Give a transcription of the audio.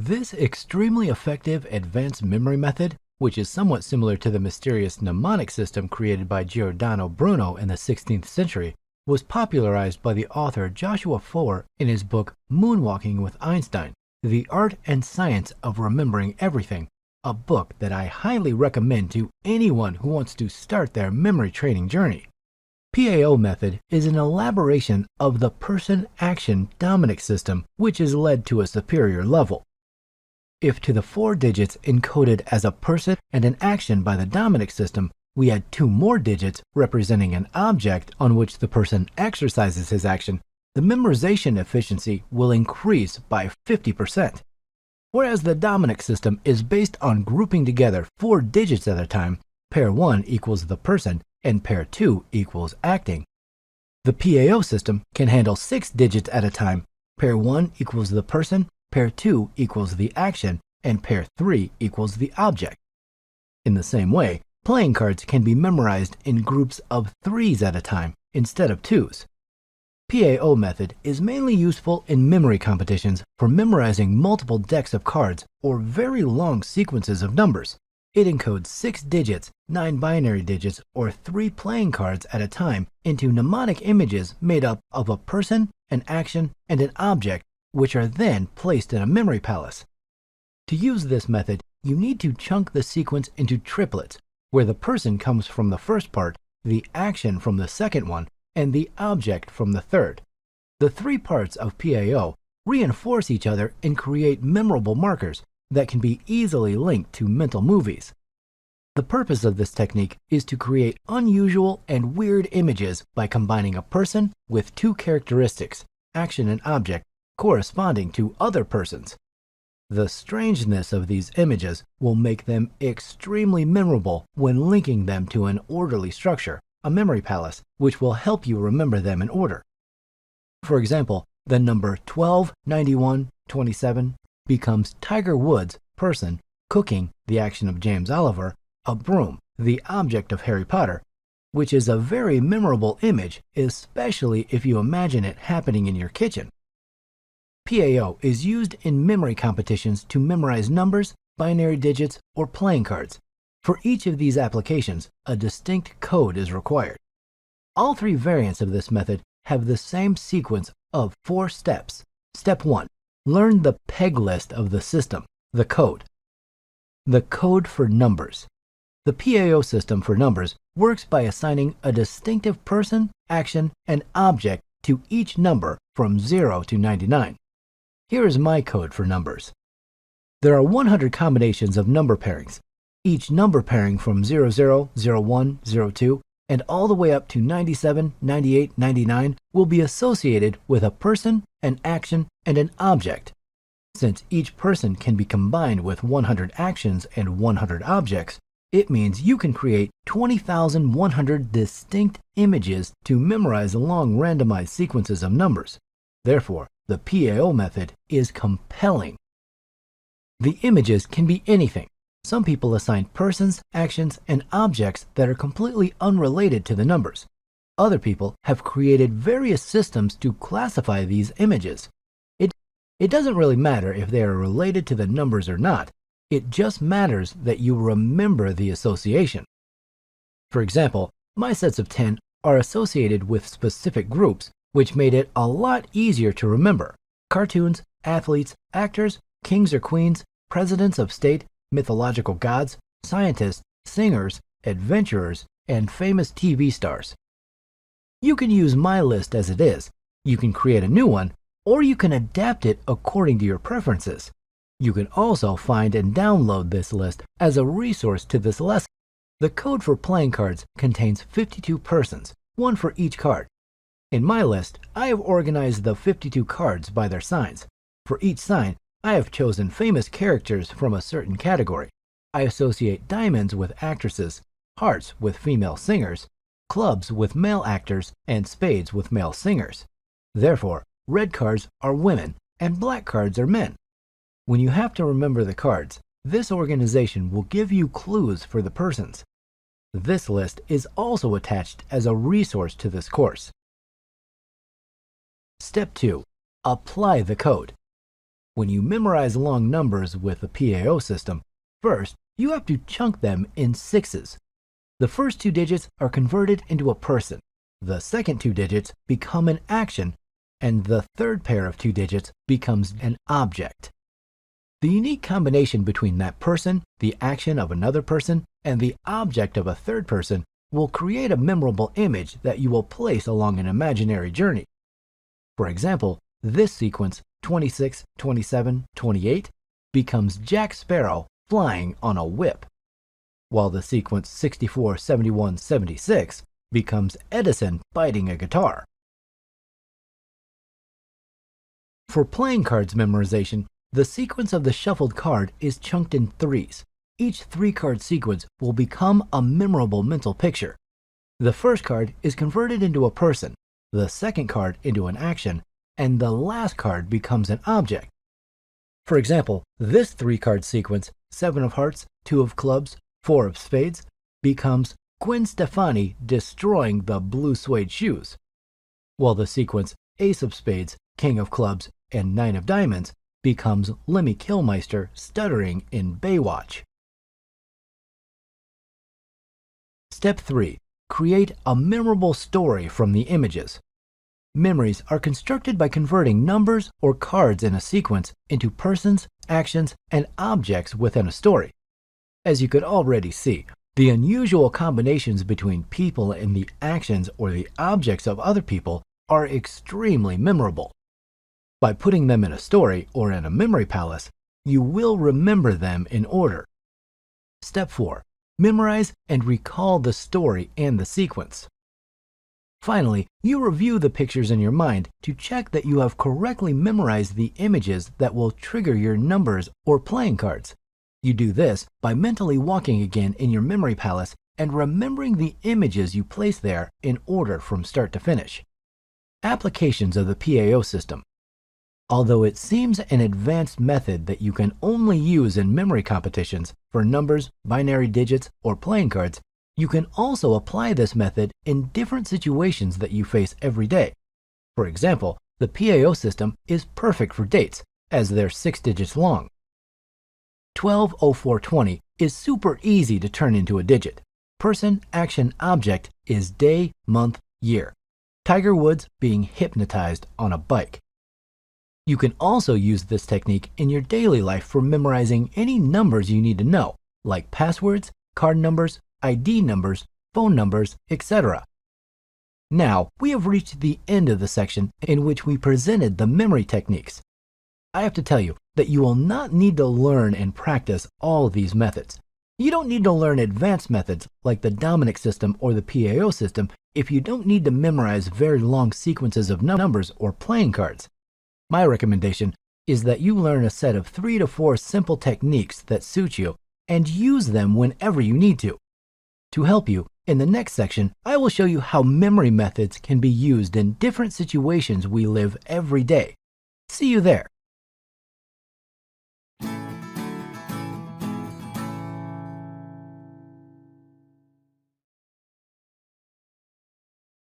This extremely effective advanced memory method, which is somewhat similar to the mysterious mnemonic system created by Giordano Bruno in the 16th century, was popularized by the author Joshua Foer in his book Moonwalking with Einstein, The Art and Science of Remembering Everything, a book that I highly recommend to anyone who wants to start their memory training journey. PAO method is an elaboration of the person-action Dominic system, which is led to a superior level. If to the 4 digits encoded as a person and an action by the Dominic system, we add 2 more digits representing an object on which the person exercises his action, the memorization efficiency will increase by 50%. Whereas the Dominic system is based on grouping together 4 digits at a time, pair 1 equals the person and pair 2 equals acting. The PAO system can handle 6 digits at a time, pair 1 equals the person, pair 2 equals the action, and pair 3 equals the object. In the same way, playing cards can be memorized in groups of 3s at a time instead of 2s. PAO method is mainly useful in memory competitions for memorizing multiple decks of cards or very long sequences of numbers. It encodes 6 digits, 9 binary digits, or 3 playing cards at a time into mnemonic images made up of a person, an action, and an object, which are then placed in a memory palace. To use this method, you need to chunk the sequence into triplets, where the person comes from the first part, the action from the second one, and the object from the third. The 3 parts of PAO reinforce each other and create memorable markers that can be easily linked to mental movies. The purpose of this technique is to create unusual and weird images by combining a person with 2 characteristics, action and object, corresponding to other persons. The strangeness of these images will make them extremely memorable when linking them to an orderly structure, a memory palace, which will help you remember them in order. For example, the number 12, 91, 27 becomes Tiger Woods, person, cooking, the action of James Oliver, a broom, the object of Harry Potter, which is a very memorable image, especially if you imagine it happening in your kitchen. PAO is used in memory competitions to memorize numbers, binary digits, or playing cards. For each of these applications, a distinct code is required. All 3 variants of this method have the same sequence of 4 steps. Step 1. Learn the peg list of the system, the code. The code for numbers. The PAO system for numbers works by assigning a distinctive person, action, and object to each number from 0 to 99. Here is my code for numbers. There are 100 combinations of number pairings. Each number pairing from 00, 01, 02, and all the way up to 97, 98, 99 will be associated with a person, an action, and an object. Since each person can be combined with 100 actions and 100 objects, it means you can create 20,100 distinct images to memorize long randomized sequences of numbers. Therefore, the PAO method is compelling. The images can be anything. Some people assign persons, actions, and objects that are completely unrelated to the numbers. Other people have created various systems to classify these images. It doesn't really matter if they are related to the numbers or not. It just matters that you remember the association. For example, my sets of 10 are associated with specific groups, which made it a lot easier to remember. Cartoons, athletes, actors, kings or queens, presidents of state, mythological gods, scientists, singers, adventurers, and famous TV stars. You can use my list as it is. You can create a new one, or you can adapt it according to your preferences. You can also find and download this list as a resource to this lesson. The code for playing cards contains 52 persons, 1 for each card. In my list, I have organized the 52 cards by their signs. For each sign, I have chosen famous characters from a certain category. I associate diamonds with actresses, hearts with female singers, clubs with male actors, and spades with male singers. Therefore, red cards are women and black cards are men. When you have to remember the cards, this organization will give you clues for the persons. This list is also attached as a resource to this course. Step 2. Apply the code. When you memorize long numbers with the PAO system, first, you have to chunk them in sixes. The first two digits are converted into a person, the second two digits become an action, and the third pair of two digits becomes an object. The unique combination between that person, the action of another person, and the object of a third person will create a memorable image that you will place along an imaginary journey. For example, this sequence 26, 27, 28 becomes Jack Sparrow flying on a whip, while the sequence 64, 71, 76 becomes Edison biting a guitar. For playing cards memorization, the sequence of the shuffled card is chunked in threes. Each three-card sequence will become a memorable mental picture. The first card is converted into a person, the second card into an action, and the last card becomes an object. For example, this three-card sequence, 7 of hearts, 2 of clubs, 4 of spades, becomes Gwen Stefani destroying the blue suede shoes, while the sequence Ace of spades, King of clubs, and 9 of diamonds becomes Lemmy Kilmister stuttering in Baywatch. Step 3. Create a memorable story from the images. Memories are constructed by converting numbers or cards in a sequence into persons, actions, and objects within a story. As you could already see, the unusual combinations between people and the actions or the objects of other people are extremely memorable. By putting them in a story or in a memory palace, you will remember them in order. Step 4. Memorize and recall the story and the sequence. Finally, you review the pictures in your mind to check that you have correctly memorized the images that will trigger your numbers or playing cards. You do this by mentally walking again in your memory palace and remembering the images you place there in order from start to finish. Applications of the PAO system. Although it seems an advanced method that you can only use in memory competitions for numbers, binary digits, or playing cards, you can also apply this method in different situations that you face every day. For example, the PAO system is perfect for dates, as they're 6 digits long. 120420 is super easy to turn into a digit. Person, action, object is day, month, year. Tiger Woods being hypnotized on a bike. You can also use this technique in your daily life for memorizing any numbers you need to know, like passwords, card numbers, ID numbers, phone numbers, etc. Now, we have reached the end of the section in which we presented the memory techniques. I have to tell you that you will not need to learn and practice all these methods. You don't need to learn advanced methods like the Dominic system or the PAO system if you don't need to memorize very long sequences of numbers or playing cards. My recommendation is that you learn a set of 3 to 4 simple techniques that suit you and use them whenever you need to. To help you, in the next section, I will show you how memory methods can be used in different situations we live every day. See you there.